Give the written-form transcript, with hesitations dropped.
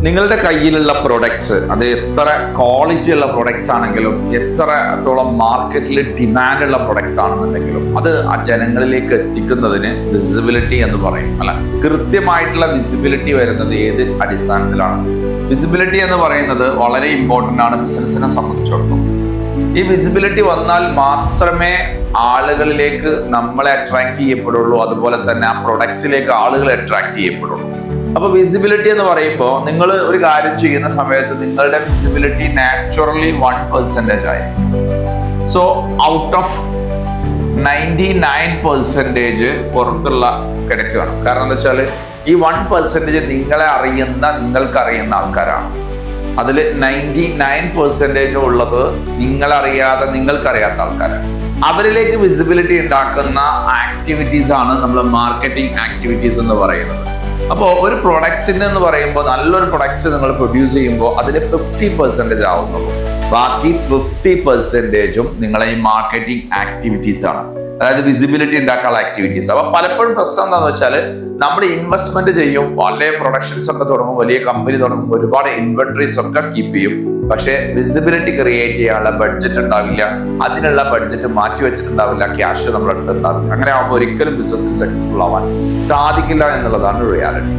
നിങ്ങളുടെ കയ്യിലുള്ള പ്രൊഡക്ട്സ് അത് എത്ര ക്വാളിറ്റി ഉള്ള പ്രൊഡക്ട്സ് ആണെങ്കിലും എത്രത്തോളം മാർക്കറ്റിൽ ഡിമാൻഡ് ഉള്ള പ്രൊഡക്ട്സ് ആണെന്നുണ്ടെങ്കിലും അത് ആ ജനങ്ങളിലേക്ക് എത്തിക്കുന്നതിന് വിസിബിലിറ്റി എന്ന് പറയും. അല്ല, കൃത്യമായിട്ടുള്ള വിസിബിലിറ്റി വരുന്നത് ഏത് അടിസ്ഥാനത്തിലാണ്? വിസിബിലിറ്റി എന്ന് പറയുന്നത് വളരെ ഇമ്പോർട്ടൻ്റ് ആണ് ബിസിനസ്സിനെ സംബന്ധിച്ചിടത്തോളം. ഈ വിസിബിലിറ്റി വന്നാൽ മാത്രമേ ആളുകളിലേക്ക് നമ്മളെ അട്രാക്ട് ചെയ്യപ്പെടുള്ളൂ, അതുപോലെ തന്നെ ആ പ്രൊഡക്ട്സിലേക്ക് ആളുകളെ അട്രാക്ട് ചെയ്യപ്പെടുള്ളൂ. അപ്പൊ വിസിബിലിറ്റി എന്ന് പറയുമ്പോൾ നിങ്ങൾ ഒരു കാര്യം ചെയ്യുന്ന സമയത്ത് നിങ്ങളുടെ വിസിബിലിറ്റി നാച്ചുറലി 1% ആയി. സോ ഔട്ട് ഓഫ് 99% പുറത്തുള്ള കിടക്കുകയാണ്. കാരണം എന്താ വെച്ചാൽ ഈ 1% നിങ്ങൾക്കറിയുന്ന ആൾക്കാരാണ്. അതിൽ 99% ഉള്ളത് നിങ്ങൾക്കറിയാത്ത ആൾക്കാരാണ്. അവരിലേക്ക് വിസിബിലിറ്റി ഉണ്ടാക്കുന്ന ആക്ടിവിറ്റീസ് ആണ് നമ്മൾ മാർക്കറ്റിംഗ് ആക്ടിവിറ്റീസ് എന്ന് പറയുന്നത്. അപ്പോൾ ഒരു പ്രൊഡക്ട്സിന് എന്ന് പറയുമ്പോൾ നല്ലൊരു പ്രൊഡക്ട്സ് നിങ്ങൾ പ്രൊഡ്യൂസ് ചെയ്യുമ്പോൾ അതിന് 50% ആവുന്നുള്ളൂ. ബാക്കി 50%ഉം നിങ്ങളെ ഈ മാർക്കറ്റിംഗ് ആക്ടിവിറ്റീസ് ആണ്, അതായത് വിസിബിലിറ്റി ഉണ്ടാക്കാനുള്ള ആക്ടിവിറ്റീസ്. അപ്പൊ പലപ്പോഴും പ്രശ്നം എന്താണെന്ന് വെച്ചാൽ നമ്മൾ ഇൻവെസ്റ്റ്മെന്റ് ചെയ്യും, വലിയ പ്രൊഡക്ഷൻസ് ഒക്കെ തുടങ്ങും, വലിയ കമ്പനി തുടങ്ങും, ഒരുപാട് ഇൻവെന്ററീസ് ഒക്കെ കീപ്പ് ചെയ്യും. പക്ഷെ വിസിബിലിറ്റി ക്രിയേറ്റ് ചെയ്യാനുള്ള ബഡ്ജറ്റ് ഉണ്ടാവില്ല, അതിനുള്ള ബഡ്ജറ്റ് മാറ്റി വെച്ചിട്ടുണ്ടാവില്ല, ക്യാഷ് നമ്മുടെ അടുത്ത് ഉണ്ടാവില്ല. അങ്ങനെ ആകുമ്പോൾ ഒരിക്കലും ബിസിനസ് സക്സസ്ഫുൾ ആവാൻ സാധിക്കില്ല എന്നുള്ളതാണ് റിയാലിറ്റി.